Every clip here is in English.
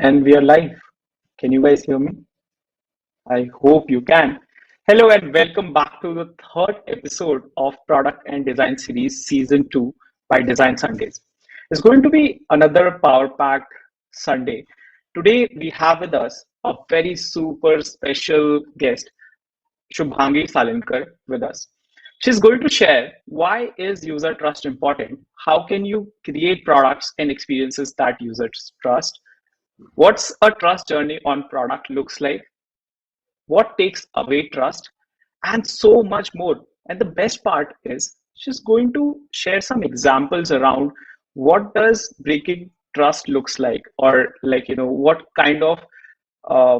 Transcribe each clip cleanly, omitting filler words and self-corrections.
And we are live. Can you guys hear me? I hope you can. Hello and welcome back to the third episode of Product and Design Series Season 2 by Design Sundays. It's going to be another power packed Sunday. Today we have with us a very super special guest, Shubhangi Salinkar, with us. She's going to share why is user trust important, how can you create products and experiences that users trust, what's a trust journey on product looks like, what takes away trust, and so much more. And the best part is she's going to share some examples around what does breaking trust looks like, or what kind of uh,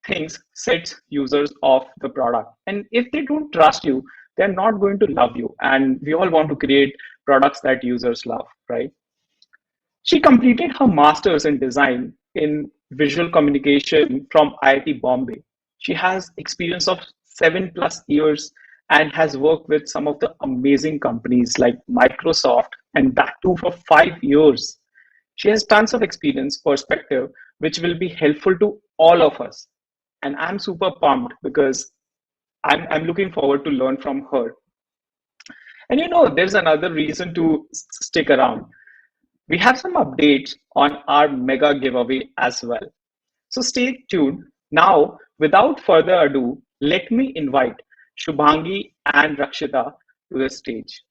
things sets users off the product. And if they don't trust you, they're not going to love you. And we all want to create products that users love, right? She completed her master's in design in visual communication from IIT Bombay. She has experience of 7+ years and has worked with some of the amazing companies like Microsoft, and that too for 5 years. She has tons of experience, perspective, which will be helpful to all of us. And I'm super pumped because I'm looking forward to learn from her. And there's another reason to stick around. We have some updates on our mega giveaway as well. So stay tuned. Now, without further ado, let me invite Shubhangi and Rakshita to the stage.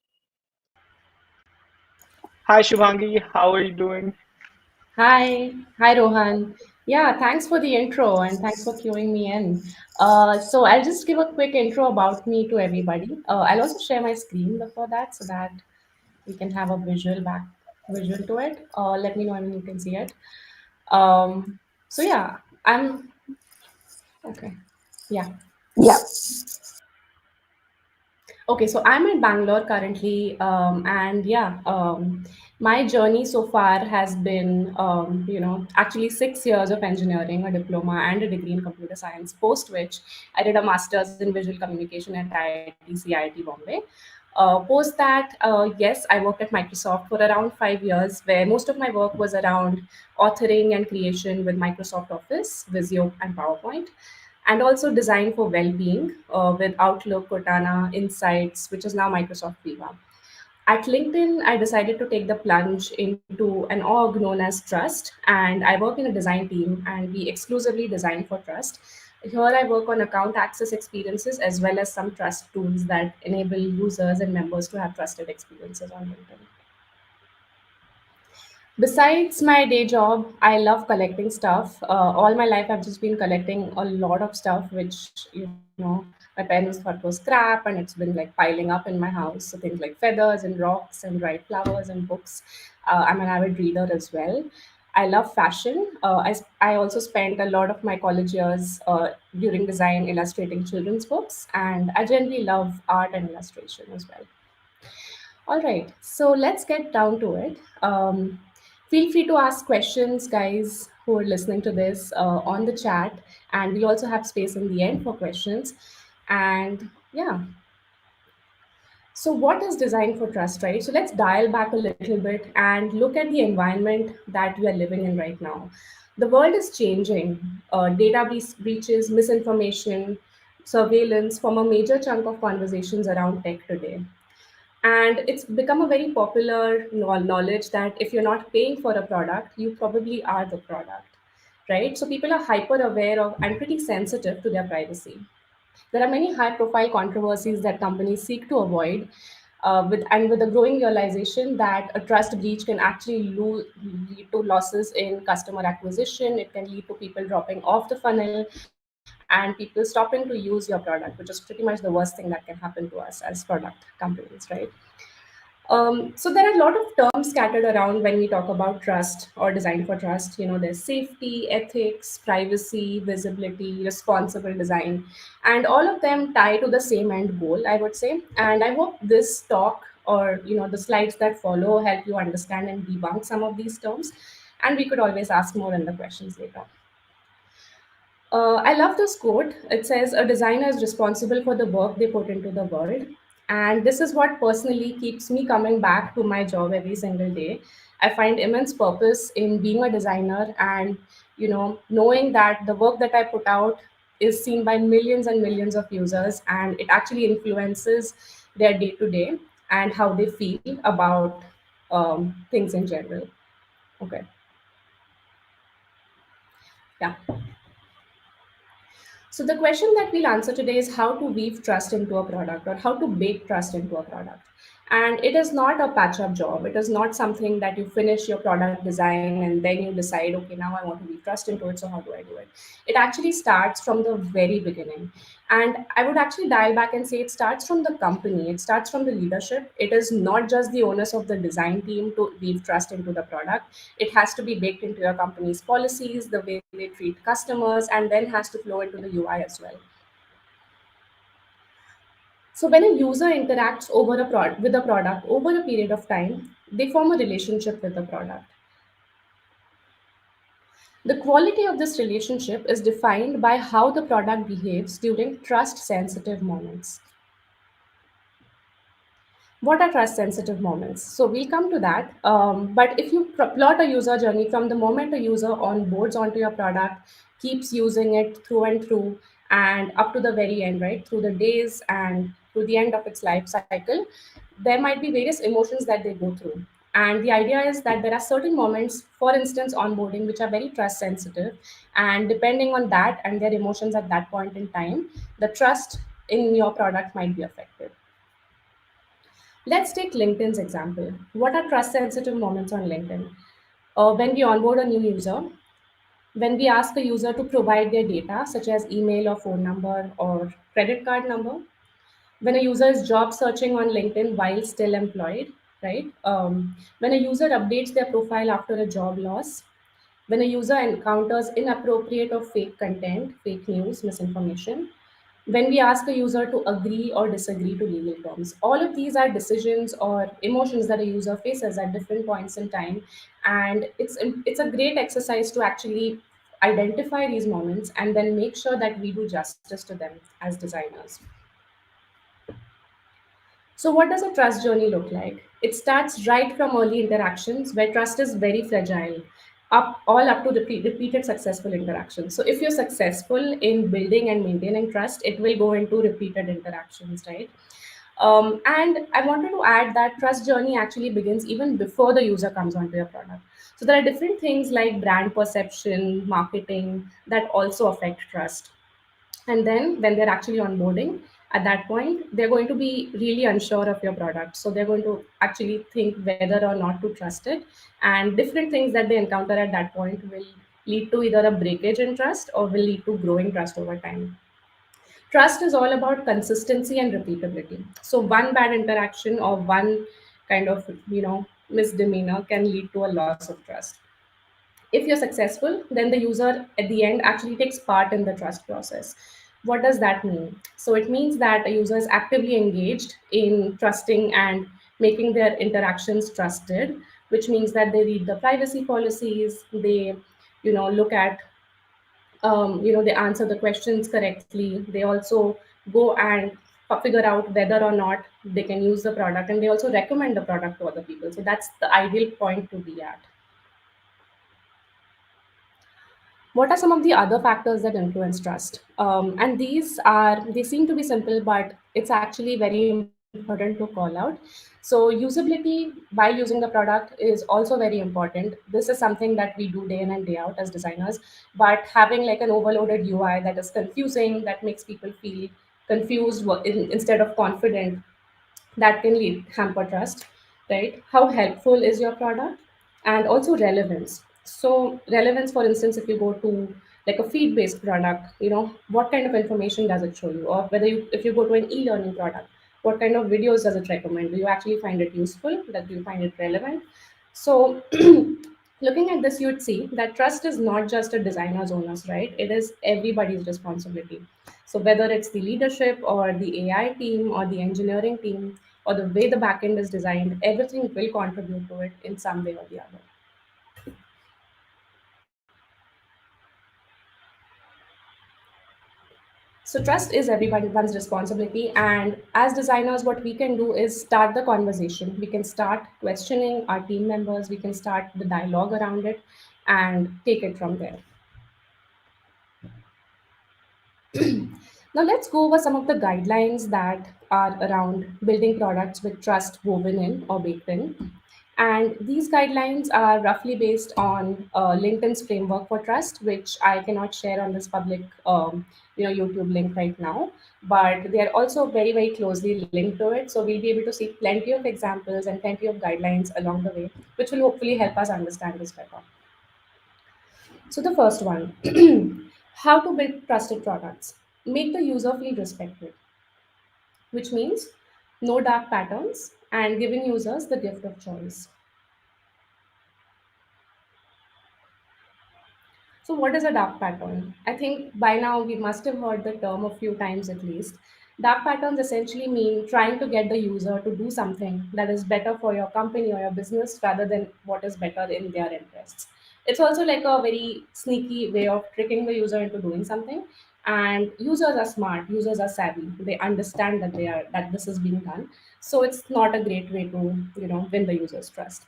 Hi, Shubhangi. How are you doing? Hi Rohan. Yeah, thanks for the intro and thanks for queuing me in. So I'll just give a quick intro about me to everybody. I'll also share my screen before that so that we can have a visual to it. Let me know when you can see it. So yeah, I'm okay. Yeah. Yeah, Okay, so I'm in Bangalore currently, and yeah, my journey so far has been, actually 6 years of engineering, a diploma, and a degree in computer science. Post which, I did a master's in visual communication at IIT Bombay. Post that, yes, I worked at Microsoft for around 5 years, where most of my work was around authoring and creation with Microsoft Office, Visio, and PowerPoint, and also design for well-being with Outlook, Cortana, Insights, which is now Microsoft Viva. At LinkedIn, I decided to take the plunge into an org known as Trust, and I work in a design team, and we exclusively design for Trust. Here, I work on account access experiences as well as some trust tools that enable users and members to have trusted experiences on LinkedIn. Besides my day job, I love collecting stuff. All my life, I've just been collecting a lot of stuff, which, my parents thought was scrap, and it's been like piling up in my house. So things like feathers and rocks and dried flowers and books. I'm an avid reader as well. I love fashion. I also spent a lot of my college years during design illustrating children's books, and I generally love art and illustration as well. All right, so let's get down to it. Feel free to ask questions, guys who are listening to this on the chat, and we also have space in the end for questions. And yeah, so what is design for trust, right? So let's dial back a little bit and look at the environment that we are living in right now. The world is changing. Database breaches, misinformation, surveillance form a major chunk of conversations around tech today. And it's become a very popular knowledge that if you're not paying for a product, you probably are the product, right? So people are hyper aware of and pretty sensitive to their privacy. There are many high profile controversies that companies seek to avoid. With the growing realization that a trust breach can actually lead to losses in customer acquisition, it can lead to people dropping off the funnel and people stopping to use your product, which is pretty much the worst thing that can happen to us as product companies, right? So there are a lot of terms scattered around when we talk about trust or design for trust. There's safety, ethics, privacy, visibility, responsible design, and all of them tie to the same end goal, I would say. And I hope this talk or the slides that follow help you understand and debunk some of these terms. And we could always ask more in the questions later. I love this quote. It says, "A designer is responsible for the work they put into the world." And this is what personally keeps me coming back to my job every single day. I find immense purpose in being a designer, and knowing that the work that I put out is seen by millions and millions of users, and it actually influences their day to day and how they feel about things in general. Okay. Yeah. So the question that we'll answer today is how to weave trust into a product, or how to bake trust into a product. And it is not a patch up job. It is not something that you finish your product design and then you decide, okay, now I want to weave trust into it. So how do I do it? It actually starts from the very beginning. And I would actually dial back and say it starts from the company. It starts from the leadership. It is not just the onus of the design team to weave trust into the product. It has to be baked into your company's policies, the way they treat customers, and then has to flow into the UI as well. So when a user interacts with a product over a period of time, they form a relationship with the product. The quality of this relationship is defined by how the product behaves during trust sensitive moments. What are trust sensitive moments? So we'll come to that. But if you plot a user journey from the moment a user onboards onto your product, keeps using it through and through, and up to the very end, right, through the days and through the end of its life cycle, there might be various emotions that they go through. And the idea is that there are certain moments, for instance, onboarding, which are very trust sensitive. And depending on that and their emotions at that point in time, the trust in your product might be affected. Let's take LinkedIn's example. What are trust sensitive moments on LinkedIn? When we onboard a new user, when we ask a user to provide their data, such as email or phone number or credit card number, when a user is job searching on LinkedIn while still employed, right? When a user updates their profile after a job loss, when a user encounters inappropriate or fake content, fake news, misinformation, when we ask a user to agree or disagree to legal terms. All of these are decisions or emotions that a user faces at different points in time, and it's a great exercise to actually identify these moments and then make sure that we do justice to them as designers. So, what does a trust journey look like? It starts right from early interactions where trust is very fragile, up to repeated successful interactions. So, if you're successful in building and maintaining trust, it will go into repeated interactions, right? And I wanted to add that trust journey actually begins even before the user comes onto your product. So, there are different things like brand perception, marketing that also affect trust. And then when they're actually onboarding, at that point, they're going to be really unsure of your product. So they're going to actually think whether or not to trust it. And different things that they encounter at that point will lead to either a breakage in trust or will lead to growing trust over time. Trust is all about consistency and repeatability. So one bad interaction or one kind of, misdemeanor can lead to a loss of trust. If you're successful, then the user at the end actually takes part in the trust process. What does that mean? So it means that a user is actively engaged in trusting and making their interactions trusted, which means that they read the privacy policies, they look at they answer the questions correctly, they also go and figure out whether or not they can use the product, and they also recommend the product to other people. So that's the ideal point to be at. What are some of the other factors that influence trust? And they seem to be simple, but it's actually very important to call out. So usability while using the product is also very important. This is something that we do day in and day out as designers, but having like an overloaded UI that is confusing, that makes people feel confused instead of confident, that can lead hamper trust, right? How helpful is your product? And also relevance. So relevance, for instance, if you go to like a feed based product, what kind of information does it show you? Or whether if you go to an e-learning product, what kind of videos does it recommend? Do you actually find it useful? That do you find it relevant? So looking at this, you'd see that trust is not just a designer's onus, right? It is everybody's responsibility. So whether it's the leadership or the AI team or the engineering team or the way the backend is designed, everything will contribute to it in some way or the other. So trust is everyone's responsibility, and as designers, what we can do is start the conversation. We can start questioning our team members. We can start the dialogue around it, and take it from there. Now let's go over some of the guidelines that are around building products with trust woven in or baked in. And these guidelines are roughly based on LinkedIn's framework for trust, which I cannot share on this public, YouTube link right now. But they are also very, very closely linked to it. So we'll be able to see plenty of examples and plenty of guidelines along the way, which will hopefully help us understand this better. So the first one, how to build trusted products. Make the user feel respected, which means no dark patterns and giving users the gift of choice. So, what is a dark pattern? I think by now we must have heard the term a few times at least. Dark patterns essentially mean trying to get the user to do something that is better for your company or your business rather than what is better in their interests. It's also like a very sneaky way of tricking the user into doing something. And users are smart, users are savvy. They understand that this is being done. So it's not a great way to, win the user's trust.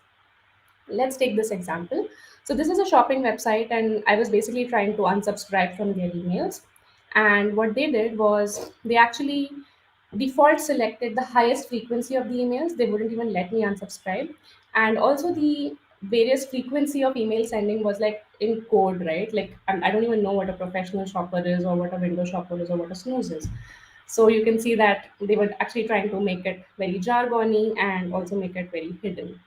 Let's take this example. So this is a shopping website, and I was basically trying to unsubscribe from their emails. And what they did was they actually default selected the highest frequency of the emails. They wouldn't even let me unsubscribe. And also the various frequency of email sending was like in code, right? Like I don't even know what a professional shopper is or what a window shopper is or what a snooze is. So you can see that they were actually trying to make it very jargony and also make it very hidden.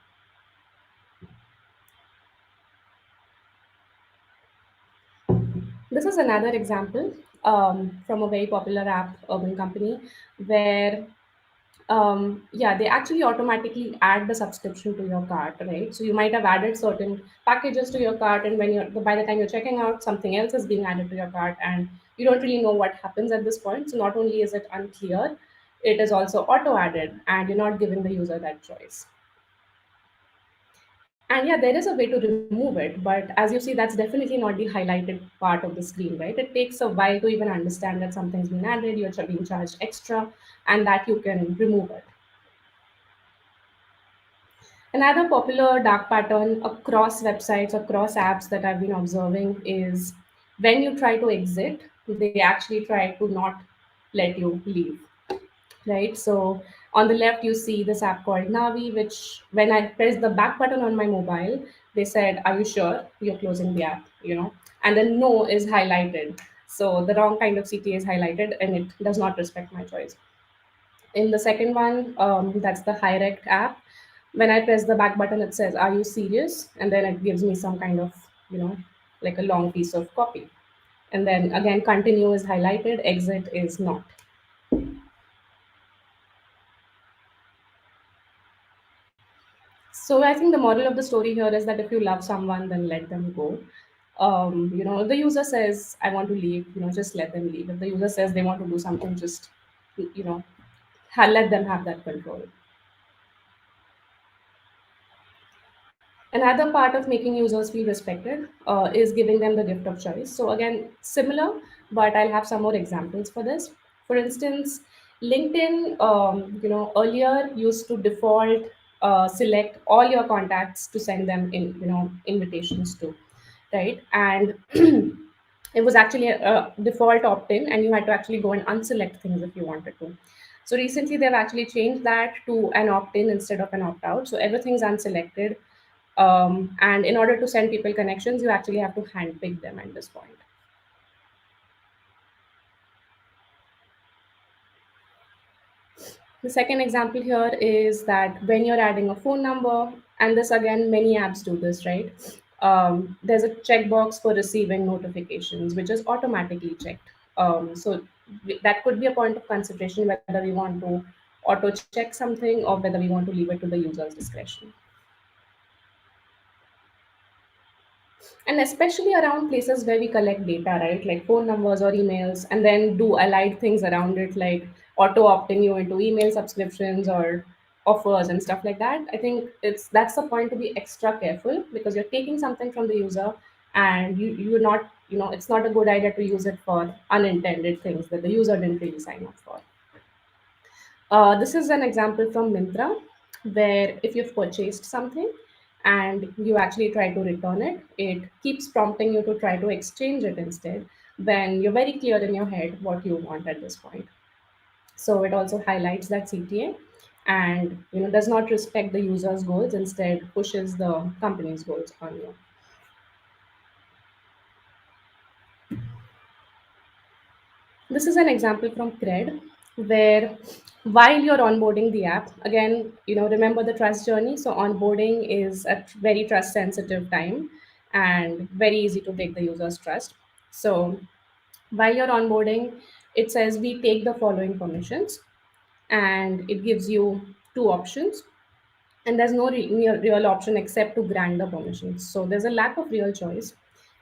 This is another example from a very popular app, Urban Company, where yeah, they actually automatically add the subscription to your cart, right? So you might have added certain packages to your cart, and when you're by the time you're checking out, something else is being added to your cart, and you don't really know what happens at this point. So not only is it unclear, it is also auto added, and you're not giving the user that choice. And yeah, there is a way to remove it, but as you see, that's definitely not the highlighted part of the screen, right? It takes a while to even understand that something's been added, you're being charged extra, and that you can remove it. Another popular dark pattern across websites, across apps that I've been observing is when you try to exit, they actually try to not let you leave, right? So on the left, you see this app called Navi, which when I pressed the back button on my mobile, they said, "Are you sure you're closing the app?" And then no is highlighted. So the wrong kind of CTA is highlighted and it does not respect my choice. In the second one, that's the Hirect app. When I press the back button, it says, "Are you serious?" And then it gives me some kind of, you know, like a long piece of copy. And then again, continue is highlighted, exit is not. So I think the moral of the story here is that if you love someone, then let them go. The user says, "I want to leave," just let them leave. If the user says they want to do something, just, you know, let them have that control. Another part of making users feel respected is giving them the gift of choice. So again, similar, but I'll have some more examples for this. For instance, LinkedIn, earlier used to default select all your contacts to send them invitations to, right? And it was actually a default opt-in, and you had to actually go and unselect things if you wanted to. So recently, they've actually changed that to an opt-in instead of an opt-out. So everything's unselected, and in order to send people connections, you actually have to handpick them at this point. The second example here is that when you're adding a phone number, and this again, many apps do this, right? There's a checkbox for receiving notifications, which is automatically checked. So that could be a point of consideration whether we want to auto check something or whether we want to leave it to the user's discretion. And especially around places where we collect data, right, like phone numbers or emails, and then do allied things around it, like auto opting you into email subscriptions or offers and stuff like that. I think it's that's the point to be extra careful because you're taking something from the user and you're not, it's not a good idea to use it for unintended things that the user didn't really sign up for. This is an example from Mintra, where if you've purchased something and you actually try to return it, it keeps prompting you to try to exchange it instead when you're very clear in your head what you want at this point. So it also highlights that CTA and does not respect the user's goals, instead pushes the company's goals on you. This is an example from Cred, where while you're onboarding the app, again, remember the trust journey. So onboarding is a very trust sensitive time and very easy to break the user's trust. So while you're onboarding, it says we take the following permissions, and it gives you two options, and there's no real option except to grant the permissions. So there's a lack of real choice.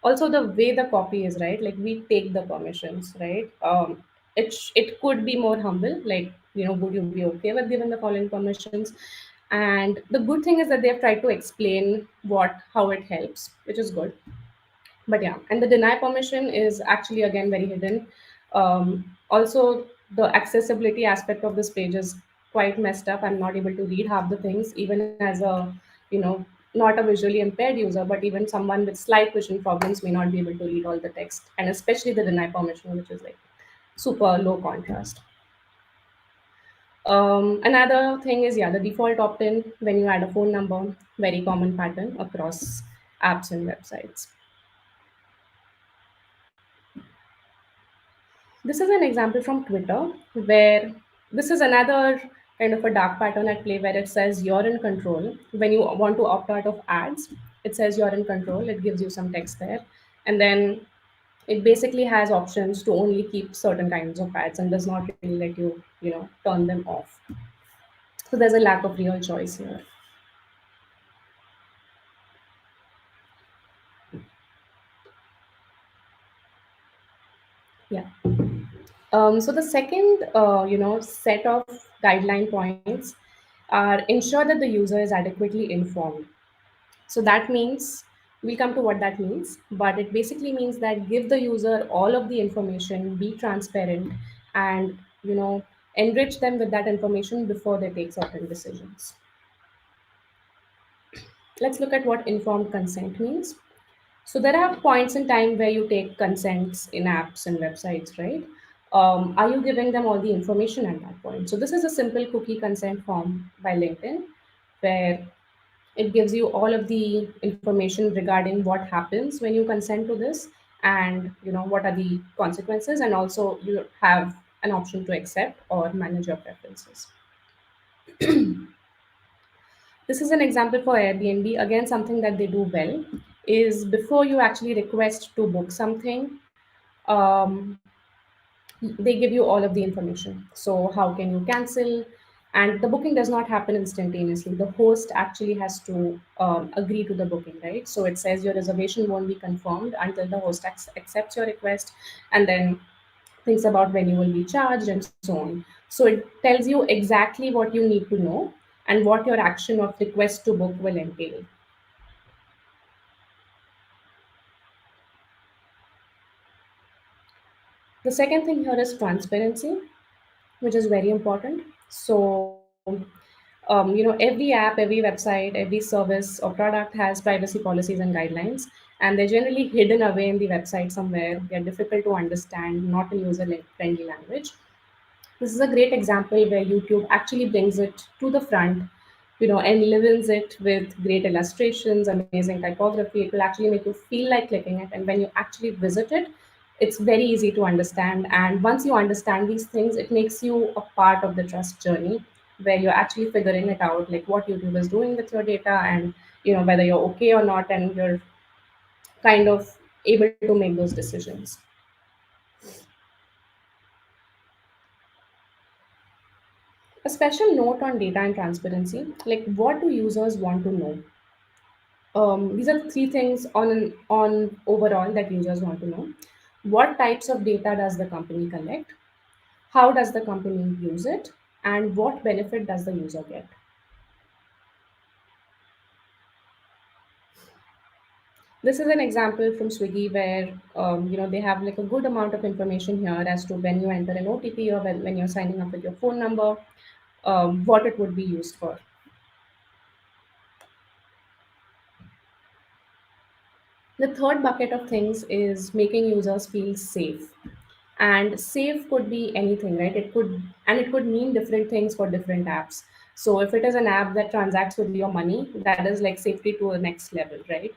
Also, the way the copy is, right, like we take the permissions, right? It could be more humble, like, would you be okay with giving the following permissions? And the good thing is that they've tried to explain how it helps, which is good. But yeah, and the deny permission is actually again very hidden. Also, the accessibility aspect of this page is quite messed up. I'm not able to read half the things, even as a, you know not a visually impaired user, but even someone with slight vision problems may not be able to read all the text, and especially the deny permission, which is like super low contrast. Another thing is, yeah, the default opt-in when you add a phone number, very common pattern across apps and websites. This is an example from Twitter, where this is another kind of a dark pattern at play, where it says you're in control. When you want to opt out of ads, it says you're in control. It gives you some text there. And then it basically has options to only keep certain kinds of ads and does not really let you, turn them off. So there's a lack of real choice here. Yeah. So the second, set of guideline points are ensure that the user is adequately informed. So that means we'll come to what that means, but it basically means that give the user all of the information, be transparent, and enrich them with that information before they take certain decisions. Let's look at what informed consent means. So there are points in time where you take consents in apps and websites, right? Are you giving them all the information at that point? So this is a simple cookie consent form by LinkedIn, where it gives you all of the information regarding what happens when you consent to this, and what are the consequences, and also you have an option to accept or manage your preferences. This is an example for Airbnb. Again, something that they do well is before you actually request to book something, um, they give you all of the information. So, how can you cancel? And the booking does not happen instantaneously. The host actually has to agree to the booking, right? So, it says your reservation won't be confirmed until the host accepts your request, and then thinks about when you will be charged and so on. So, it tells you exactly what you need to know and what your action of request to book will entail. The second thing here is transparency, which is very important. So, every app, every website, every service or product has privacy policies and guidelines, and they're generally hidden away in the website somewhere. They're difficult to understand, not in user friendly language. This is a great example where YouTube actually brings it to the front, enlivens it with great illustrations, amazing typography. It will actually make you feel like clicking it. And when you actually visit it, it's very easy to understand. And once you understand these things, it makes you a part of the trust journey, where you're actually figuring it out, like what YouTube is doing with your data, and whether you're okay or not, and you're kind of able to make those decisions. A special note on data and transparency, like what do users want to know? These are the three things on overall that users want to know. What types of data does the company collect? How does the company use it? And what benefit does the user get? This is an example from Swiggy where they have like a good amount of information here as to when you enter an OTP or when you're signing up with your phone number, what it would be used for. The third bucket of things is making users feel safe. And safe could be anything, right? It could mean different things for different apps. So if it is an app that transacts with your money, that is like safety to a next level, right?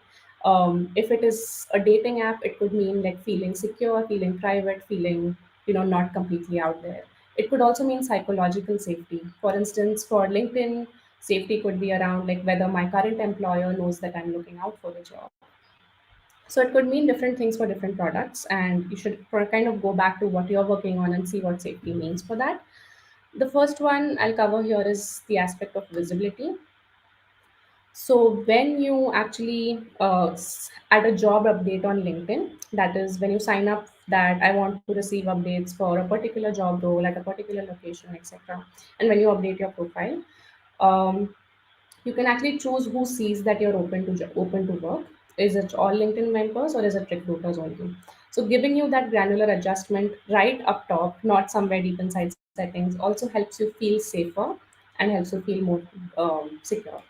If it is a dating app, it could mean like feeling secure, feeling private, feeling not completely out there. It could also mean psychological safety. For instance, for LinkedIn, safety could be around like whether my current employer knows that I'm looking out for a job. So it could mean different things for different products, and you should kind of go back to what you're working on and see what safety means for that. The first one I'll cover here is the aspect of visibility. So when you actually add a job update on LinkedIn, that is when you sign up that I want to receive updates for a particular job role at a particular location, etc. And when you update your profile, um, you can actually choose who sees that you're open to work. Is it all LinkedIn members or is it recruiters only? So giving you that granular adjustment right up top, not somewhere deep inside settings, also helps you feel safer and helps you feel more secure.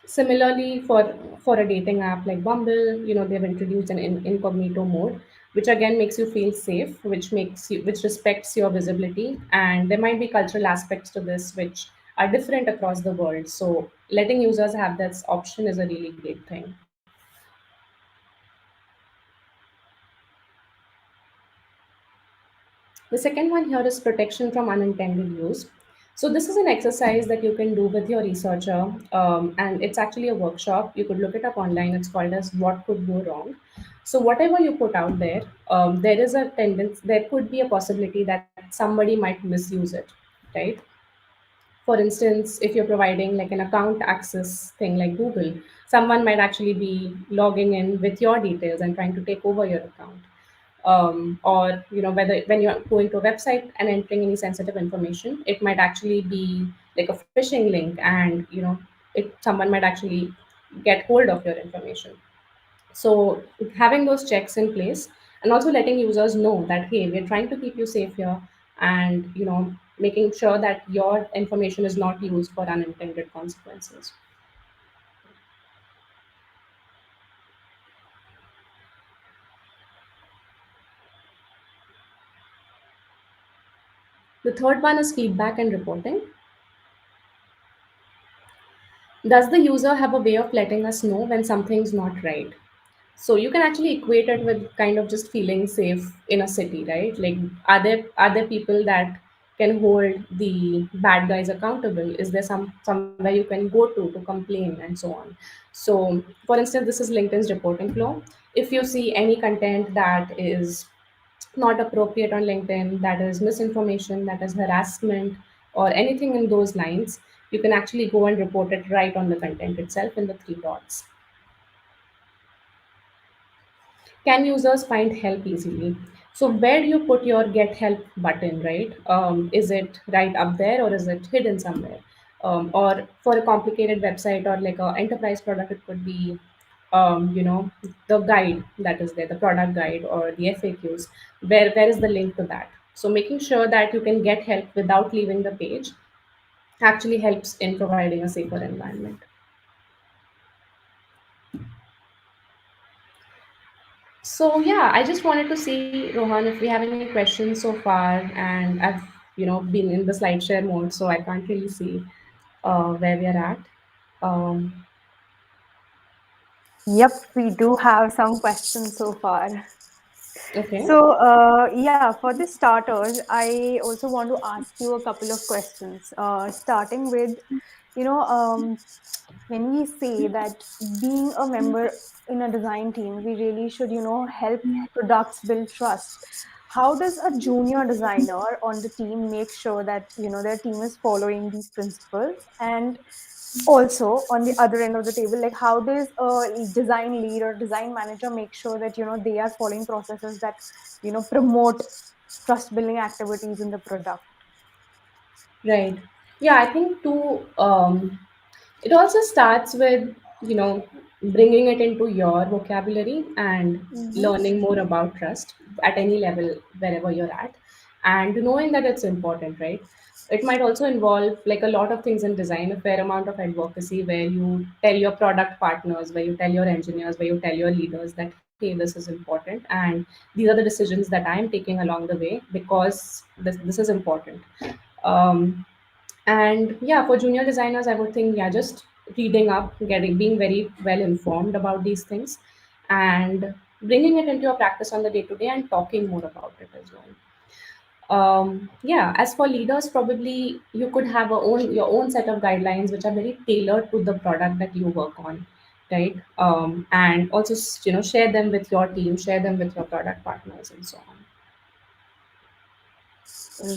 Similarly, for a dating app like Bumble, they've introduced an incognito mode, which again makes you feel safe, which respects your visibility, and there might be cultural aspects to this which are different across the world. So letting users have this option is a really great thing. The second one here is protection from unintended use. So this is an exercise that you can do with your researcher, and it's actually a workshop. You could look it up online. It's called as "What Could Go Wrong." So whatever you put out there, there is a tendency. There could be a possibility that somebody might misuse it, right? For instance, if you're providing like an account access thing like Google, someone might actually be logging in with your details and trying to take over your account. Or whether when you're going to a website and entering any sensitive information, it might actually be like a phishing link, and someone might actually get hold of your information. So having those checks in place, and also letting users know that hey, we're trying to keep you safe here, and making sure that your information is not used for unintended consequences. The third one is feedback and reporting. Does the user have a way of letting us know when something's not right? So you can actually equate it with kind of just feeling safe in a city, right? Like, are there people that can hold the bad guys accountable? Is there somewhere you can go to complain and so on? So, for instance, this is LinkedIn's reporting flow. If you see any content that is not appropriate on LinkedIn, that is misinformation, that is harassment, or anything in those lines, you can actually go and report it right on the content itself in the three dots. Can users find help easily? So where do you put your get help button, right? Is it right up there or is it hidden somewhere? Or for a complicated website or like a enterprise product, it could be the guide that is there, the product guide or the FAQs. Where is the link to that? So making sure that you can get help without leaving the page actually helps in providing a safer environment. So yeah, I just wanted to see, Rohan, if we have any questions so far, and I've been in the slide share mode, so I can't really see where we are at. Um, Yep, we do have some questions so far. okay, So, yeah, for the starters, I also want to ask you a couple of questions. Starting with, you know, um, when we say that being a member in a design team, we really should, help products build trust. How does a junior designer on the team make sure that, their team is following these principles? And also on the other end of the table, like how does a design lead or design manager make sure that they are following processes that promote trust building activities in the product? right. Yeah, I think too. It also starts with you know, bringing it into your vocabulary and Mm-hmm. learning more about trust at any level wherever you're at, and knowing that it's important, right? It might also involve, like a lot of things in design, a fair amount of advocacy where you tell your product partners, where you tell your engineers, where you tell your leaders that, hey, this is important and these are the decisions that I am taking along the way because this is important. um, and yeah, for junior designers, I would think, yeah, just reading up, getting being very well informed about these things, and bringing it into your practice on the day to day and talking more about it as well. Yeah, as for leaders, probably you could have your own set of guidelines which are very tailored to the product that you work on, right? And also, share them with your team, share them with your product partners, and so on.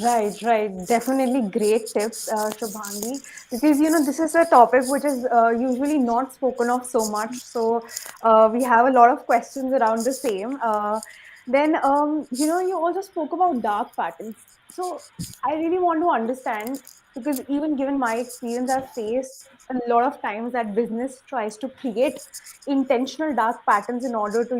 Right, right. Definitely great tips, Shubhangi, because this is a topic which is usually not spoken of so much. So we have a lot of questions around the same. Then you also spoke about dark patterns. So I really want to understand, because even given my experience, I've faced a lot of times that business tries to create intentional dark patterns in order to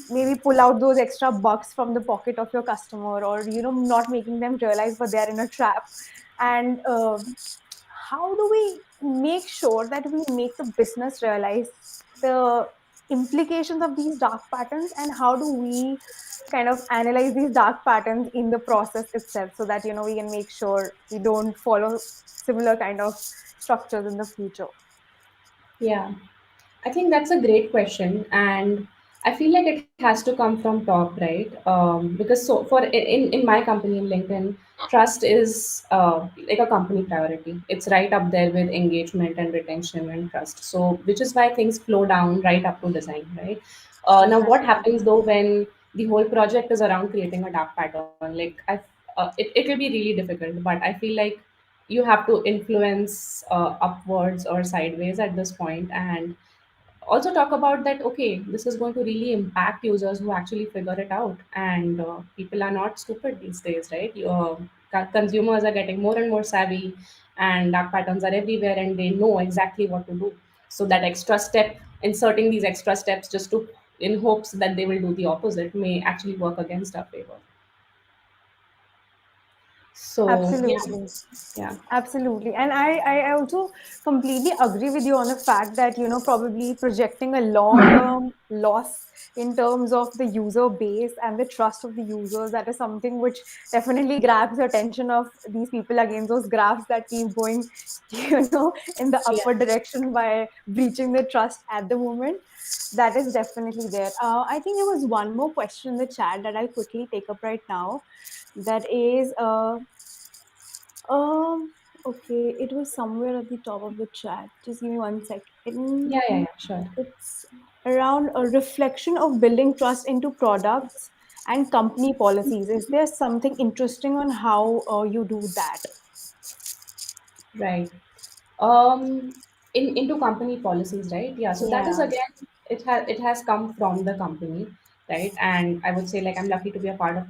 maybe pull out those extra bucks from the pocket of your customer, or not making them realize but they're in a trap. And how do we make sure that we make the business realize the implications of these dark patterns, and how do we kind of analyze these dark patterns in the process itself, so that we can make sure we don't follow similar kind of structures in the future? Yeah. I think that's a great question, and I feel like it has to come from top, right? Because so for in my company in LinkedIn, trust is like a company priority. It's right up there with engagement and retention and trust. So which is why things flow down right up to design, right? Now, what Exactly. happens though when the whole project is around creating a dark pattern? Like it will be really difficult, but I feel like you have to influence upwards or sideways at this point, and also talk about that, okay, this is going to really impact users who actually figure it out. And people are not stupid these days, right? Consumers are getting more and more savvy, and dark patterns are everywhere and they know exactly what to do. So that extra step, inserting these extra steps just to, in hopes that they will do the opposite, may actually work against our favor. So yeah. Absolutely. Yeah. Absolutely. And I also completely agree with you on the fact that, probably projecting a long term loss in terms of the user base and the trust of the users, that is something which definitely grabs the attention of these people against those graphs that keep going, in the Yeah. upward direction by breaching the trust at the moment. That is definitely there. I think there was one more question in the chat that I'll quickly take up right now. That is, okay, it was somewhere at the top of the chat. Just give me one second. Yeah, yeah, yeah, sure. It's around a reflection of building trust into products and company policies. Is there something interesting on how you do that? Right. Into company policies, right? Yeah, so that is Yeah. again, it has come from the company, right? And I would say, like, I'm lucky to be a part of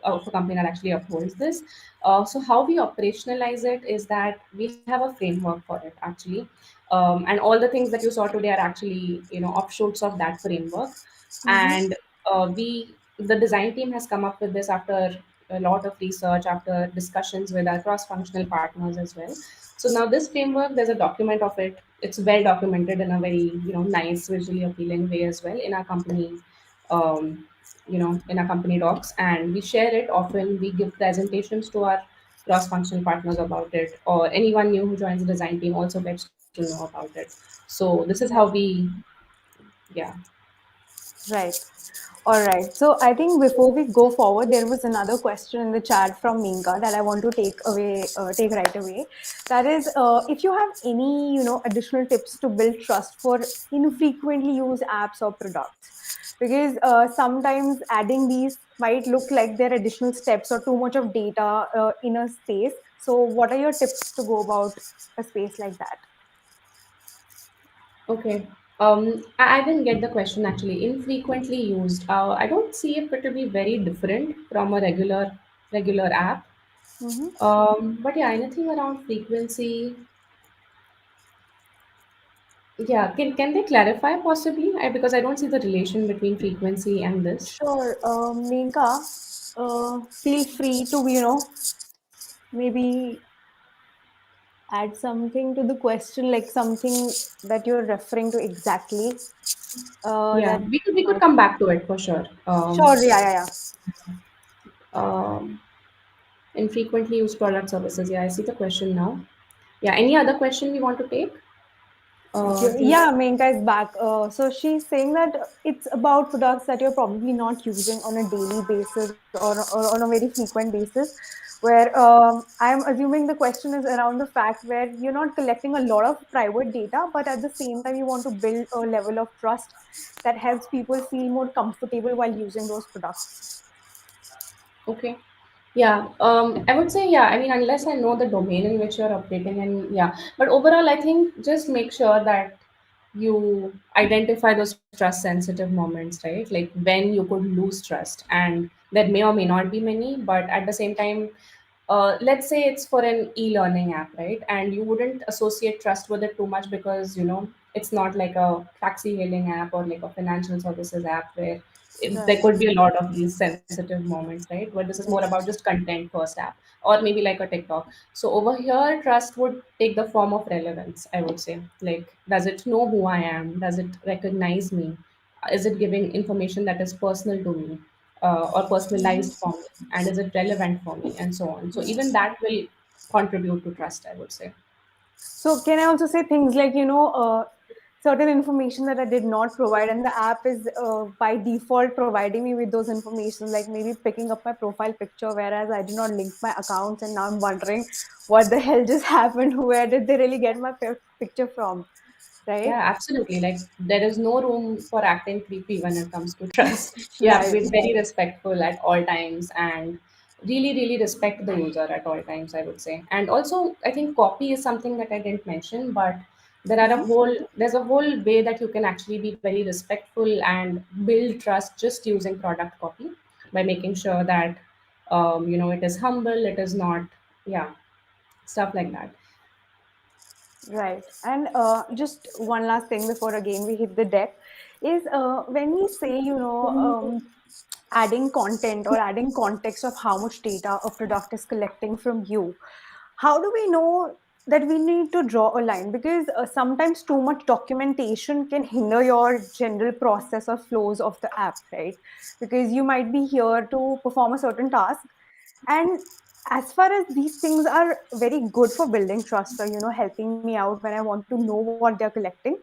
of a company that actually upholds this. So how we operationalize it is that we have a framework for it, actually. And all the things that you saw today are actually, offshoots of that framework. Mm-hmm. And we the design team has come up with this after a lot of research, after discussions with our cross functional partners as well. So now this framework, there's a document of it. It's well documented in a very, nice, visually appealing way as well in our company, um, in our company docs, and we share it often. We give presentations to our cross-functional partners about it, or anyone new who joins the design team also gets to know about it. So this is how Right. we, yeah, Right. All right. So I think before we go forward, there was another question in the chat from Minka that I want to take right away. That is, if you have any, additional tips to build trust for infrequently used apps or products, because sometimes adding these might look like they're additional steps or too much of data in a space. So, what are your tips to go about a space like that? okay. I didn't get the question actually. Infrequently used. I don't see it to be very different from a regular app. Mm-hmm. But yeah, anything around frequency, Yeah, can they clarify possibly? Because I don't see the relation between frequency and this. Sure, Menka, feel free to, maybe add something to the question, like something that you're referring to exactly. Yeah, That we could might. come back to it for sure. Sure, yeah, yeah, yeah. Um, Infrequently used product services. Yeah, I see the question now. Yeah, any other question we want to take? To Yeah, Menka is back. So she's saying that it's about products that you're probably not using on a daily basis or on a very frequent basis. Where I'm assuming the question is around the fact where you're not collecting a lot of private data, but at the same time, you want to build a level of trust that helps people feel more comfortable while using those products. Okay. Yeah. I would say, yeah. I mean, unless I know the domain in which you're operating, and yeah. But overall, I think just make sure that you identify those trust sensitive moments, right? Like when you could lose trust, and there may or may not be many, but at the same time, let's say it's for an e-learning app, right? And you wouldn't associate trust with it too much because it's not like a taxi hailing app or like a financial services app where there Right, could be a lot of these sensitive moments, right? But this is more about just content first app, or maybe like a TikTok. So over here, trust would take the form of relevance, I would say. Like, does it know who I am? Does it recognize me? Is it giving information that is personal to me, or personalized for me? And is it relevant for me? And so on. So even that will contribute to trust, I would say. so can I also say things like, certain information that I did not provide, and the app is by default providing me with those information, like maybe picking up my profile picture, whereas I did not link my accounts, and now I'm wondering what the hell just happened. Where did they really get my picture from? Right? Yeah, absolutely. Like there is no room for acting creepy when it comes to trust. You have to Right. be very respectful at all times and really, really respect the user at all times, I would say. And also, I think copy is something that I didn't mention, but there's a whole way that you can actually be very respectful and build trust just using product copy by making sure that it is humble, it is not, yeah, stuff like that. Right. And just one last thing before again we hit the deck is when we say, adding content or adding context of how much data a product is collecting from you, how do we know that we need to draw a line? Because sometimes too much documentation can hinder your general process or flows of the app, right? Because you might be here to perform a certain task, and as far as these things are very good for building trust or helping me out when I want to know what they're collecting,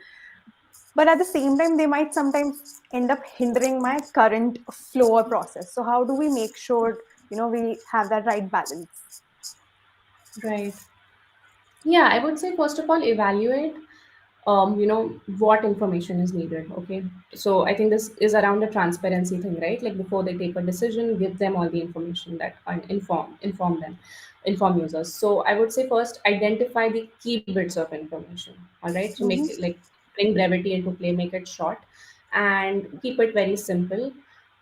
but at the same time they might sometimes end up hindering my current flow or process. So how do we make sure we have that right balance? Right. Yeah, I would say first of all, evaluate what information is needed. Okay, so I think this is around the transparency thing, right? Like before they take a decision, give them all the information that and inform users. So I would say first identify the key bits of information. All right, so make it Mm-hmm. like bring brevity into play, make it short, and keep it very simple.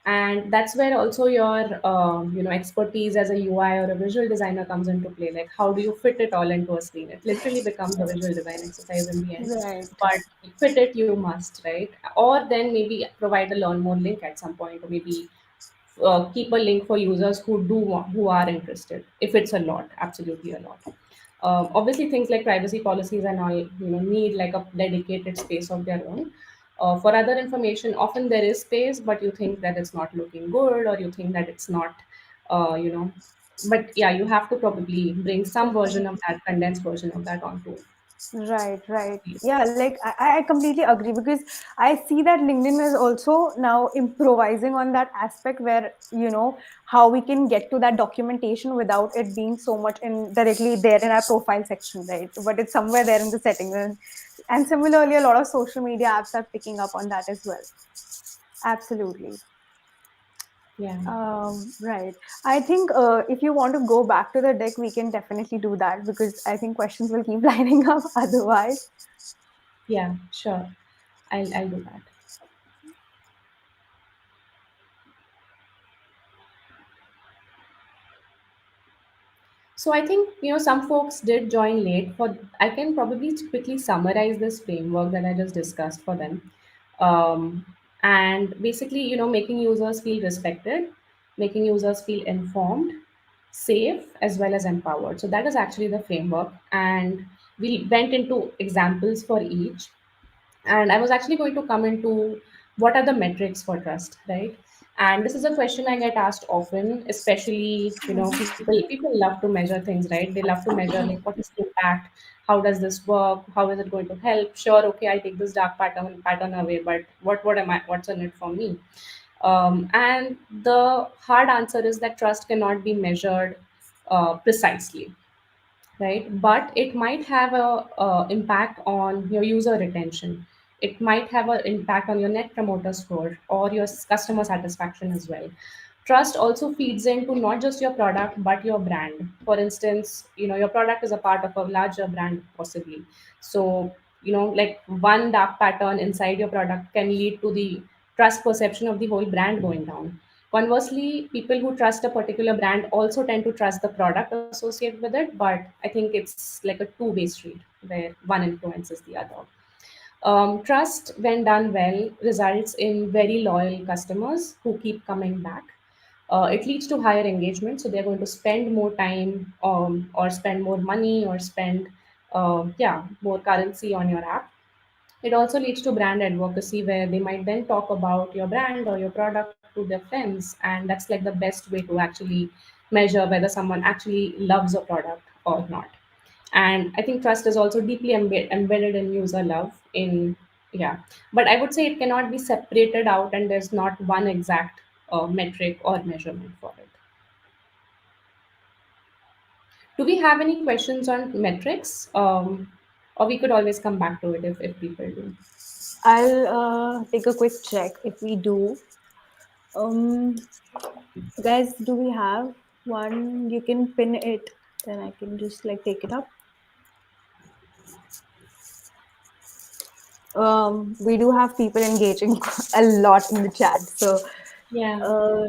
And that's where also your expertise as a UI or a visual designer comes into play. Like how do you fit it all into a screen? It literally becomes a visual design exercise in the end, Right. but fit it you must, right? Or then maybe provide a learn more link at some point, or maybe keep a link for users who are interested, if it's a lot, absolutely a lot. Obviously things like privacy policies and all need like a dedicated space of their own. For other information often there is space, but you think that it's not looking good, or you think that it's not uh, you know but yeah, you have to probably bring some version of that, condensed version of that onto Right, right. this. Yeah, like I completely agree because I see that LinkedIn is also now improvising on that aspect where, how we can get to that documentation without it being so much in directly there in our profile section, right? But it's somewhere there in the settings. And similarly, a lot of social media apps are picking up on that as well. Absolutely. Yeah, Right. I think if you want to go back to the deck, we can definitely do that because I think questions will keep lining up otherwise. yeah, sure. I'll do that. So I think some folks did join late. For I can probably quickly summarize this framework that I just discussed for them, um, and basically making users feel respected, making users feel informed, safe, as well as empowered. So that is actually the framework, and we went into examples for each. And I was actually going to come into what are the metrics for trust, right? And this is a question I get asked often, especially people love to measure things, right? They love to measure like what is the impact, how does this work, how is it going to help. Sure, okay, I take this dark pattern away, but what's in it for me? And the hard answer is that trust cannot be measured precisely, right? But it might have a impact on your user retention. It might have an impact on your net promoter score or your customer satisfaction as well. Trust also feeds into not just your product but your brand. For instance, your product is a part of a larger brand possibly. So like one dark pattern inside your product can lead to the trust perception of the whole brand going down. Conversely, people who trust a particular brand also tend to trust the product associated with it, but I think it's like a two-way street where one influences the other. Trust, when done well, results in very loyal customers who keep coming back. It leads to higher engagement, so they're going to spend more time, or spend more money, or spend more currency on your app. It also leads to brand advocacy where they might then talk about your brand or your product to their friends. And that's like the best way to actually measure whether someone actually loves a product or not. And I think trust is also deeply embedded in user love. Yeah, but I would say it cannot be separated out, and there's not one exact metric or measurement for it. Do we have any questions on metrics? Or we could always come back to it if people do. I'll take a quick check if we do. Um, Guys, do we have one? You can pin it, then I can just like take it up. We do have people engaging a lot in the chat. So, Yeah. uh,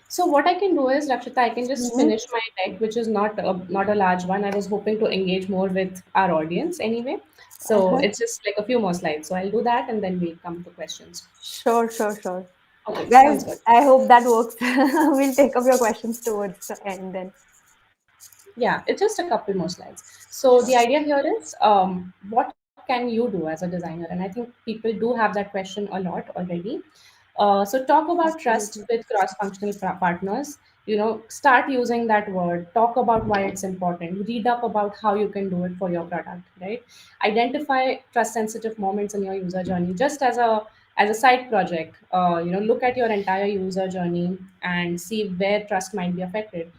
So what I can do is, Rakshita, I can just mhm. finish my deck, which is not a large one. I was hoping to engage more with our audience anyway. So Uh-huh. it's just like a few more slides. So I'll do that, and then we'll come to questions. Sure, sure, sure. Okay, Guys, sounds good. I hope that works. We'll take up your questions towards the end then. Yeah, it's just a couple more slides. So the Sure. idea here is, what can you do as a designer? And I think people do have that question a lot already. So talk about trust Absolutely. with cross-functional partners. Start using that word. Talk about why it's important. Read up about how you can do it for your product. Right. Identify trust-sensitive moments in your user journey. Just as a side project, look at your entire user journey and see where trust might be affected.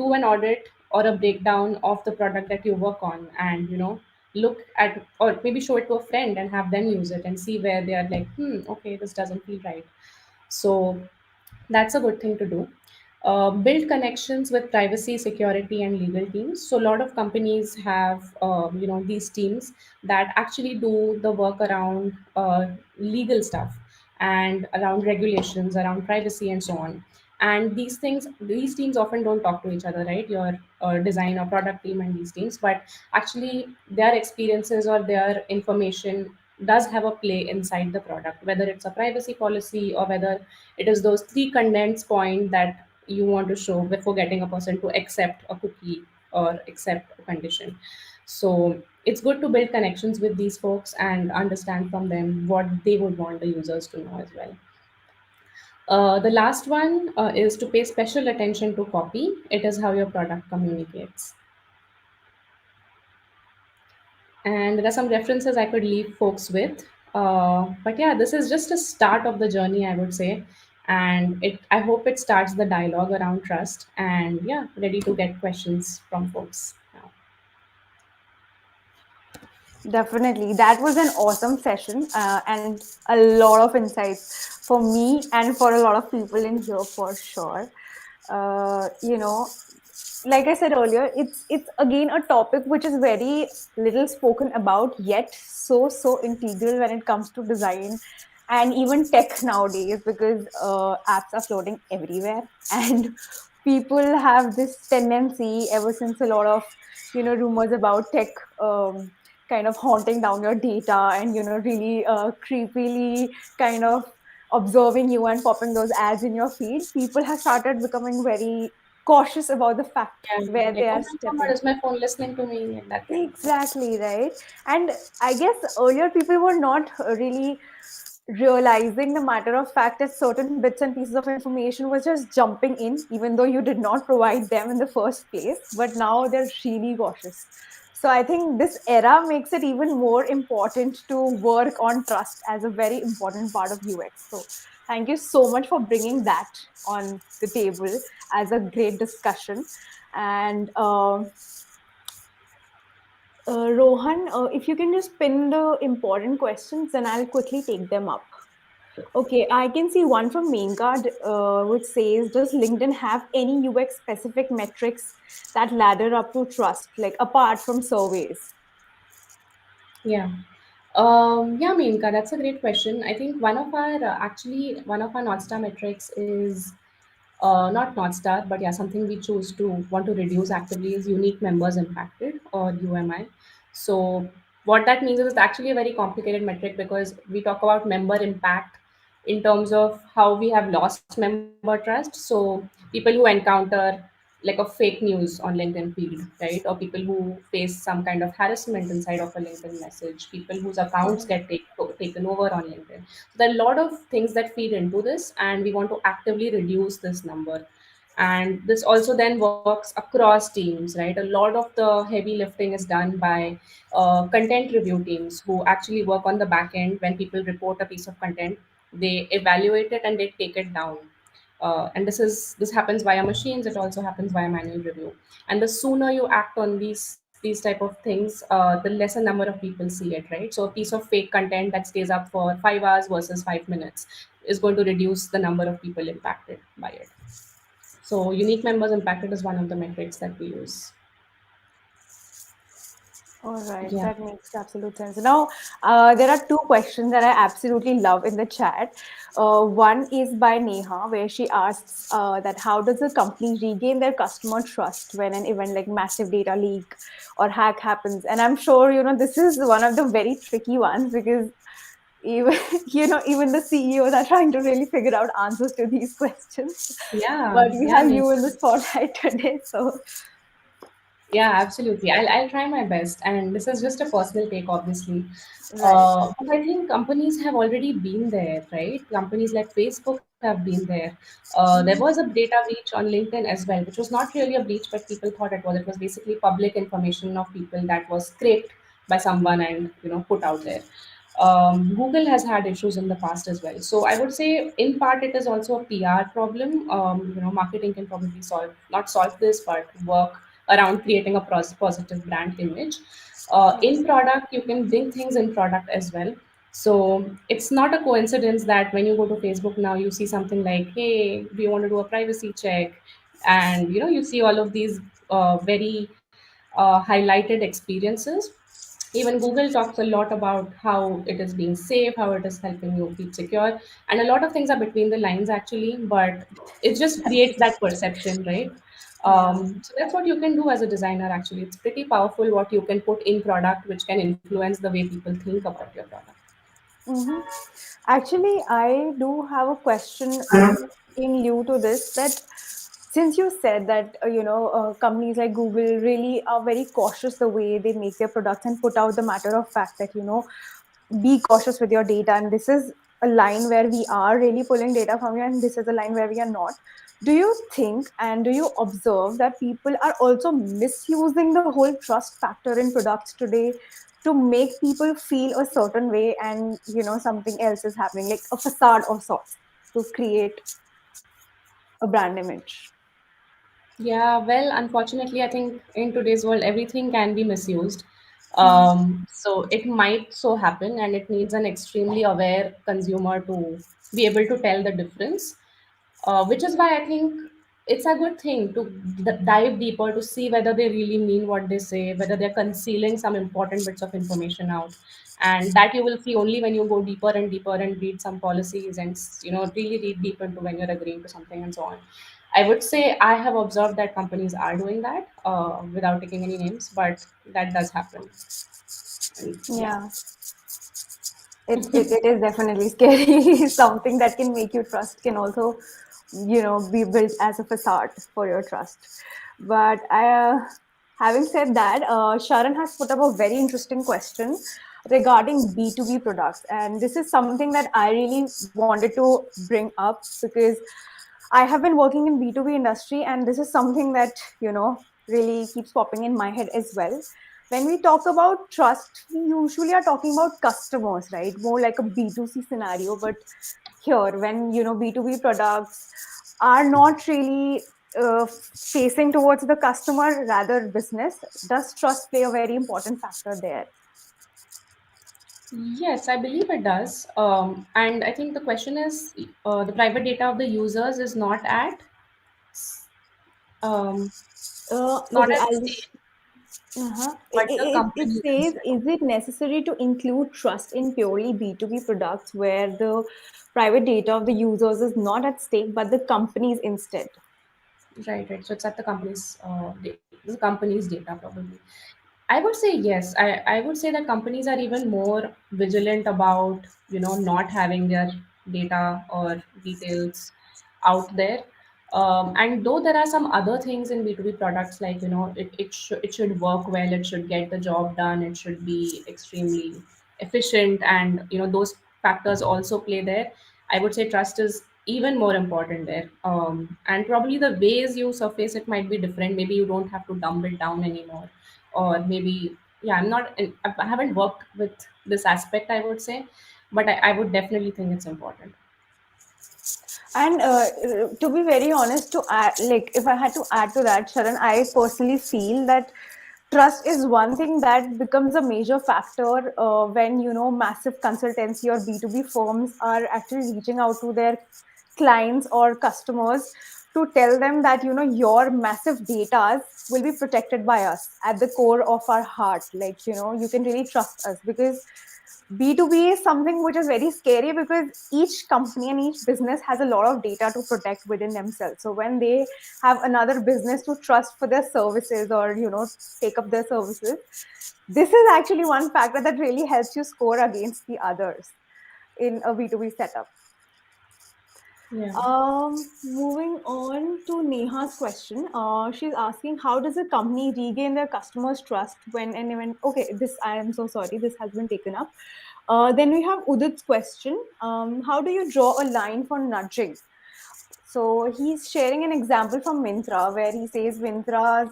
Do an audit or a breakdown of the product that you work on, and look at, or maybe show it to a friend and have them use it and see where they are like, okay, this doesn't feel right. So that's a good thing to do. Build connections with privacy, security, and legal teams. So a lot of companies have, these teams that actually do the work around legal stuff and around regulations, around privacy, and so on. And these teams often don't talk to each other, right? Your design or product team and these teams, but actually their experiences or their information does have a play inside the product, whether it's a privacy policy or whether it is those three condensed points that you want to show before getting a person to accept a cookie or accept a condition. So it's good to build connections with these folks and understand from them what they would want the users to know as well. The last one is to pay special attention to copy. It is how your product communicates. And there are some references I could leave folks with. But yeah, this is just a start of the journey, I would say. And I hope it starts the dialogue around trust. And yeah, ready to get questions from folks now. Definitely. That was an awesome session and a lot of insights for me and for a lot of people in here for sure. You know, like I said earlier, it's again a topic which is very little spoken about, yet so integral when it comes to design and even tech nowadays, because apps are floating everywhere, and people have this tendency ever since a lot of rumors about tech kind of haunting down your data and really creepily kind of observing you and popping those ads in your feed. People have started becoming very cautious about the fact Yeah, where they like, oh are my God, stepping. is my phone listening to me? Like that kind of thing. Exactly, right? And I guess earlier people were not really realizing the matter of fact that certain bits and pieces of information was just jumping in, even though you did not provide them in the first place. But now they're really cautious. So I think this era makes it even more important to work on trust as a very important part of UX. So thank you so much for bringing that on the table as a great discussion. And Rohan, if you can just pin the important questions, then I'll quickly take them up. Okay, I can see one from Maincard, which says, "Does LinkedIn have any UX specific metrics that ladder up to trust, like apart from surveys?" Yeah. Yeah, Meenka, that's a great question. I think one of our North Star metrics is not North Star, but yeah, something we choose to want to reduce actively is unique members impacted, or UMI. So what that means is it's actually a very complicated metric because we talk about member impact in terms of how we have lost member trust. So people who encounter like a fake news on LinkedIn feed, right? Or people who face some kind of harassment inside of a LinkedIn message, people whose accounts get taken over on LinkedIn. So there are a lot of things that feed into this, and we want to actively reduce this number. And this also then works across teams, right? A lot of the heavy lifting is done by content review teams who actually work on the back end. When people report a piece of content, they evaluate it and they take it down. And this happens via machines. It also happens via manual review. And the sooner you act on these type of things, the lesser number of people see it, right? So a piece of fake content that stays up for 5 hours versus 5 minutes is going to reduce the number of people impacted by it. So unique members impacted is one of the metrics that we use. All right, Yeah. that makes absolute sense. Now, there are two questions that I absolutely love in the chat. One is by Neha, where she asks that how does a company regain their customer trust when an event like massive data leak or hack happens? And I'm sure this is one of the very tricky ones because even even the CEOs are trying to really figure out answers to these questions. Yeah, But we yeah, have Meghna. you in the spotlight today, so Yeah, absolutely. I'll try my best. And this is just a personal take, obviously. right. But I think companies have already been there, right? Companies like Facebook have been there. There was a data breach on LinkedIn as well, which was not really a breach, but people thought it was. It was basically public information of people that was scraped by someone and put out there. Google has had issues in the past as well. So I would say, in part, it is also a PR problem. Marketing can probably not solve this, but work around creating a positive brand image. In product, you can bring things in product as well. So it's not a coincidence that when you go to Facebook now, you see something like, "Hey, do you want to do a privacy check?" And you see all of these very highlighted experiences. Even Google talks a lot about how it is being safe, how it is helping you keep secure, and a lot of things are between the lines actually, but it just creates that perception, right? Yeah. So that's what you can do as a designer. Actually, it's pretty powerful what you can put in product, which can influence the way people think about your product. Hmm. Actually, I do have a question in lieu to this. That since you said that companies like Google really are very cautious the way they make their products and put out the matter of fact that be cautious with your data, and this is a line where we are really pulling data from you, and this is a line where we are not. Do you think and do you observe that people are also misusing the whole trust factor in products today to make people feel a certain way, and something else is happening, like a facade of sorts, to create a brand image? Yeah, well, unfortunately, I think in today's world, everything can be misused. Mhm. So it might so happen, and it needs an extremely aware consumer to be able to tell the difference. Which is why I think it's a good thing to dive deeper to see whether they really mean what they say, whether they're concealing some important bits of information out. And that you will see only when you go deeper and deeper and read some policies and really read deep into when you're agreeing to something and so on. I would say I have observed that companies are doing that without taking any names, but that does happen. And yeah. Yeah, it is definitely scary. Something that can make you trust can also, be built as a facade for your trust. But having said that, Sharon has put up a very interesting question regarding B2B products. And this is something that I really wanted to bring up because I have been working in B2B industry, and this is something that, really keeps popping in my head as well. When we talk about trust, we usually are talking about customers, right? More like a B2C scenario. But here, when, B2B products are not really facing towards the customer, rather business, does trust play a very important factor there? Yes, I believe it does. And I think the question is the private data of the users is um, not Okay, at I'll stake, just. Uh-huh. but the It companies says, instead. is it necessary to include trust in purely B2B products where the private data of the users is not at stake, but the companies instead? Right, right. So it's at the company's data probably. I would say yes. I would say that companies are even more vigilant about, not having their data or details out there. And though there are some other things in B2B products, like, it should work well, it should get the job done, it should be extremely efficient, and those factors also play there. I would say trust is even more important there. And probably the ways you surface it might be different. Maybe you don't have to dumb it down anymore, or maybe, yeah, I haven't worked with this aspect, I would say, but I would definitely think it's important. And to be very honest, to add, like if I had to add to that, Sharon, I personally feel that trust is one thing that becomes a major factor when massive consultancy or B2B firms are actually reaching out to their clients or customers to tell them that your massive data will be protected by us at the core of our heart. Like you can really trust us because B2B is something which is very scary because each company and each business has a lot of data to protect within themselves. So when they have another business to trust for their services or take up their services, this is actually one factor that really helps you score against the others in a B2B setup. Yeah. Moving on to Neha's question. She's asking, how does a company regain their customers' trust when an event? Okay, this I am so sorry. This has been taken up. Then we have Udit's question. How do you draw a line for nudging? So he's sharing an example from Mintra where he says Mintra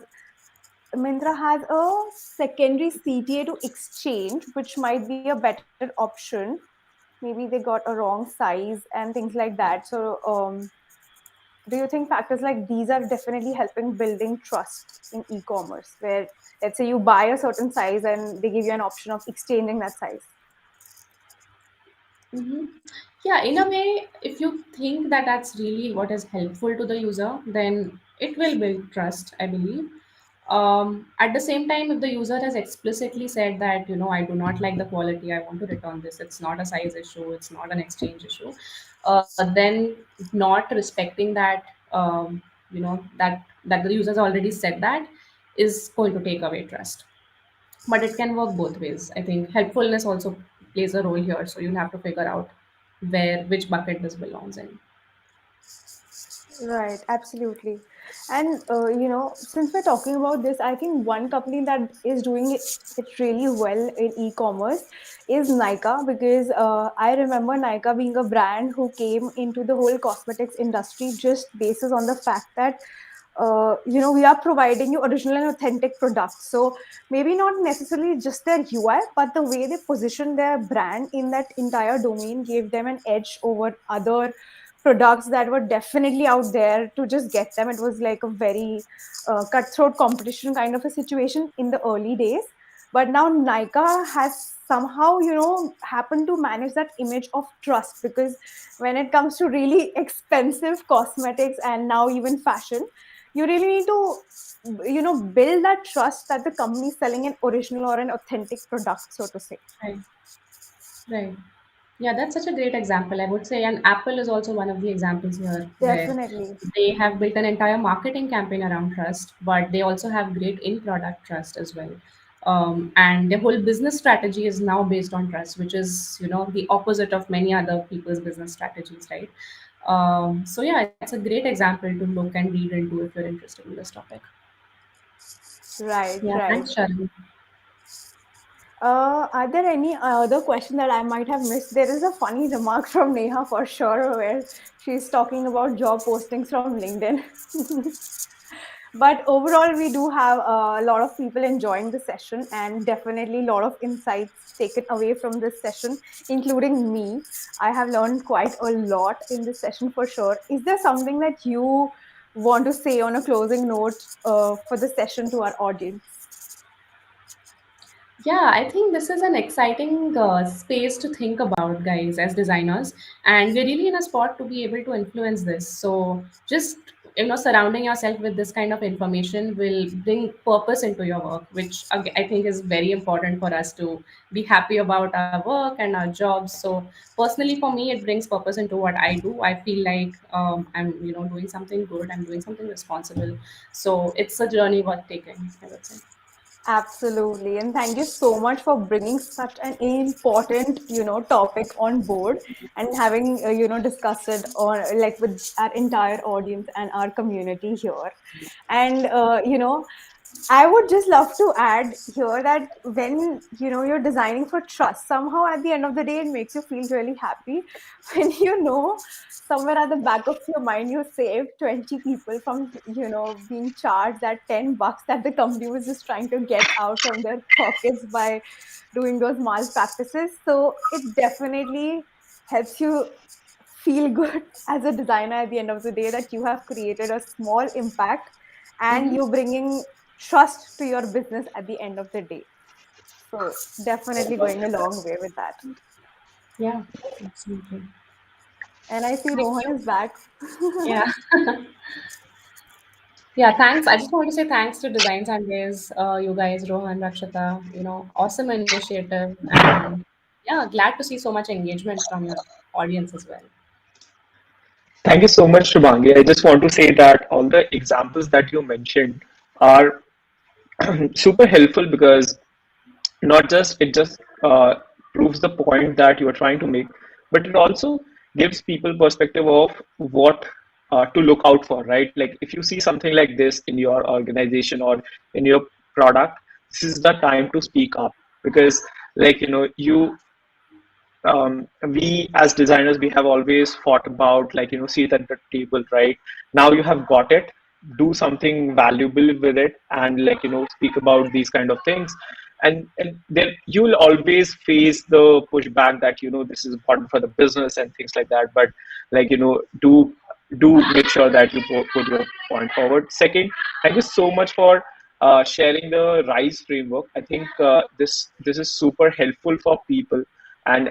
has a secondary CTA to exchange, which might be a better option. Maybe they got a wrong size and things like that. So do you think factors like these are definitely helping building trust in e-commerce where let's say you buy a certain size and they give you an option of exchanging that size? Hmm. Yeah, in a way, if you think that that's really what is helpful to the user, then it will build trust, I believe. At the same time, if the user has explicitly said that, I do not like the quality, I want to return this, it's not a size issue, it's not an exchange issue, then not respecting that, that the user's already said that is going to take away trust. But it can work both ways. I think helpfulness also plays a role here, so you'll have to figure out which bucket this belongs in. Right, absolutely. And since we're talking about this, I think one company that is doing it really well in e-commerce is Nykaa because I remember Nykaa being a brand who came into the whole cosmetics industry just basis on the fact that we are providing you original and authentic products. So maybe not necessarily just their UI, but the way they position their brand in that entire domain gave them an edge over other products that were definitely out there to just get them. It was like a very cutthroat competition kind of a situation in the early days. But now Nykaa has somehow, happened to manage that image of trust because when it comes to really expensive cosmetics and now even fashion, you really need to build that trust that the company is selling an original or an authentic product, so to say. Right, right. Yeah, that's such a great example, I would say. And Apple is also one of the examples here where Definitely. they have built an entire marketing campaign around trust, but they also have great in product trust as well. And their whole business strategy is now based on trust, which is, the opposite of many other people's business strategies, right? So, yeah, it's a great example to look and read into if you're interested in this topic. Right, Yeah, right. thanks, Sharon. Are there any other question that I might have missed? There is a funny remark from Neha for sure, where she's talking about job postings from LinkedIn. But overall, we do have a lot of people enjoying the session, and definitely a lot of insights taken away from this session, including me. I have learned quite a lot in this session for sure. Is there something that you want to say on a closing note for the session to our audience? Yeah, I think this is an exciting space to think about, guys, as designers, and we're really in a spot to be able to influence this. So, just surrounding yourself with this kind of information will bring purpose into your work, which I think is very important for us to be happy about our work and our jobs. So, personally, for me, it brings purpose into what I do. I feel like I'm, doing something good. I'm doing something responsible. So, it's a journey worth taking, I would say. Absolutely. And thank you so much for bringing such an important, topic on board and having, discussed it or like with our entire audience and our community here. And, I would just love to add here that when you're designing for trust, somehow at the end of the day, it makes you feel really happy when somewhere at the back of your mind you save 20 people from being charged that $10 that the company was just trying to get out from their pockets by doing those malpractices. So it definitely helps you feel good as a designer at the end of the day that you have created a small impact and Mm-hmm. you're bringing trust to your business at the end of the day. So definitely going a long way with that. Yeah, absolutely. And I see Thank Rohan you. is back. Yeah. Yeah, thanks. I just want to say thanks to Design Sundays, you guys, Rohan, Rakshita, awesome initiative. And yeah, glad to see so much engagement from your audience as well. Thank you so much, Shubhangi. I just want to say that all the examples that you mentioned are super helpful because not just it just proves the point that you are trying to make, but it also gives people perspective of what to look out for, right? Like if you see something like this in your organization or in your product, this is the time to speak up because we as designers we have always fought about seat at the table, right? Now you have got it, do something valuable with it and speak about these kind of things, and then you'll always face the pushback that this is important for the business and things like that, but do make sure that you put your point forward. Second, thank you so much for sharing the rise framework. I think this is super helpful for people, and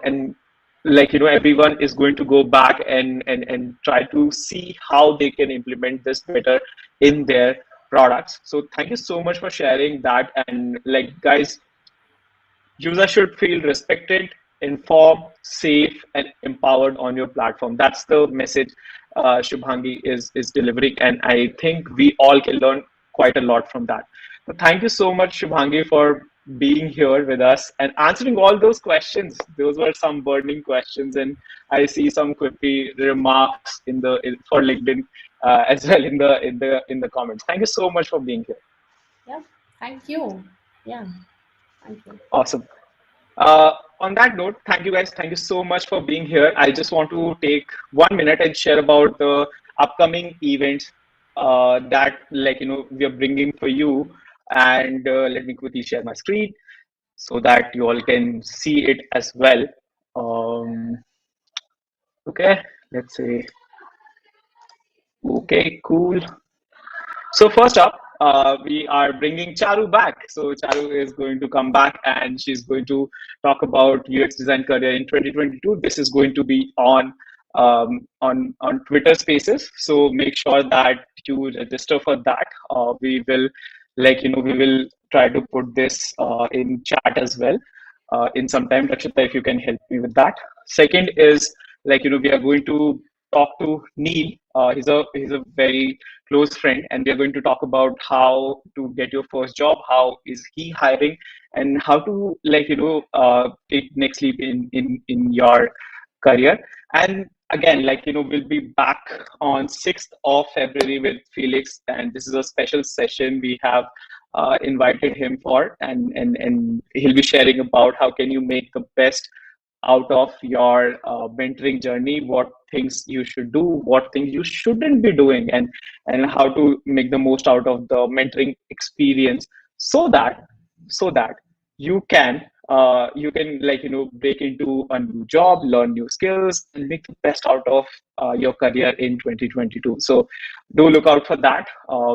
everyone is going to go back and try to see how they can implement this better in their products. So thank you so much for sharing that. And guys, users should feel respected, informed, safe, and empowered on your platform. That's the message Shubhangi is delivering, and I think we all can learn quite a lot from that. So thank you so much, Shubhangi, for being here with us and answering all those questions. Those were some burning questions, and I see some quippy remarks for LinkedIn as well in the comments. Thank you so much for being here. Yeah, thank you. Yeah, thank you. Awesome. On that note, thank you guys. Thank you so much for being here. I just want to take 1 minute and share about the upcoming events that we are bringing for you. And let me quickly share my screen so that you all can see it as well. Um, okay, let's say okay, cool. So first up, we are bringing Charu back. So Charu is going to come back and she's going to talk about UX design career in 2022. This is going to be on Twitter Spaces. So make sure that you register for that. We will we will try to put this in chat as well in some time. Rakshita, if you can help me with that. Second is we are going to talk to Neil. He's a very close friend, and we are going to talk about how to get your first job, how is he hiring, and how to take next leap in your career. And again, we'll be back on 6th of February with Felix, and this is a special session we have invited him for, and he'll be sharing about how can you make the best out of your mentoring journey, what things you should do, what things you shouldn't be doing, and how to make the most out of the mentoring experience, so that you can break into a new job, learn new skills, and make the best out of your career in 2022. So do look out for that.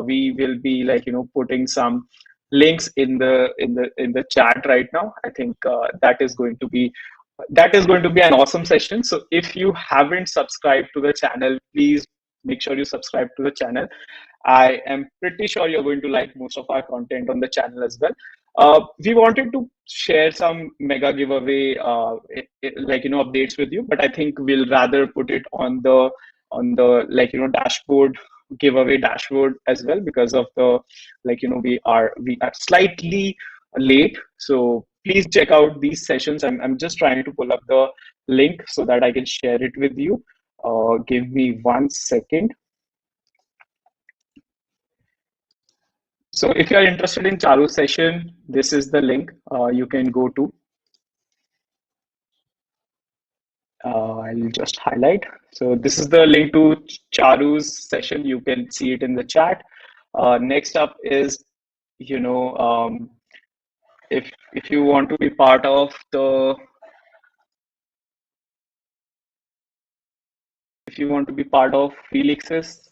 We will be putting some links in the chat right now. I think that is going to be an awesome session. So if you haven't subscribed to the channel, please make sure you subscribe to the channel. I am pretty sure you're going to like most of our content on the channel as well. We wanted to share some mega giveaway, updates with you, but I think we'll rather put it on the dashboard, giveaway dashboard as well, because of the we are slightly late. So please check out these sessions. I'm just trying to pull up the link so that I can share it with you. Give me 1 second. So if you are interested in Charu's session, this is the link you can go to. I'll just highlight. So this is the link to Charu's session. You can see it in the chat. Next up is, if you want to be part of Felix's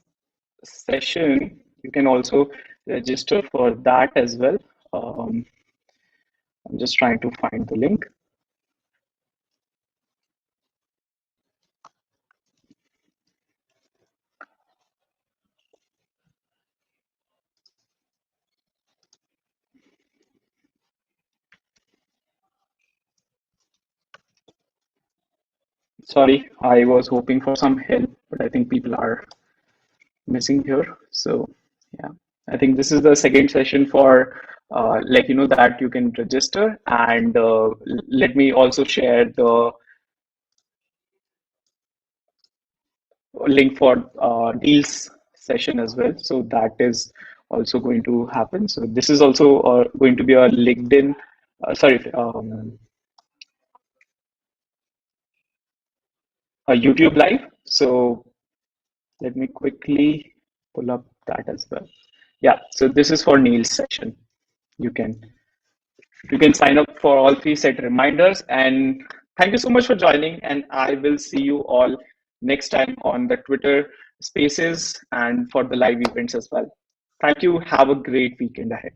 session, you can also register for that as well. I'm just trying to find the link. Sorry, I was hoping for some help, but I think people are missing here. So yeah, I think this is the second session for that you can register. And let me also share the link for Neil's session as well. So that is also going to happen. So this is also going to be a LinkedIn, a YouTube live. So let me quickly pull up that as well. Yeah, so this is for Neil's session. You can sign up for all three, set reminders, and thank you so much for joining. And I will see you all next time on the Twitter Spaces and for the live events as well. Thank you. Have a great weekend ahead.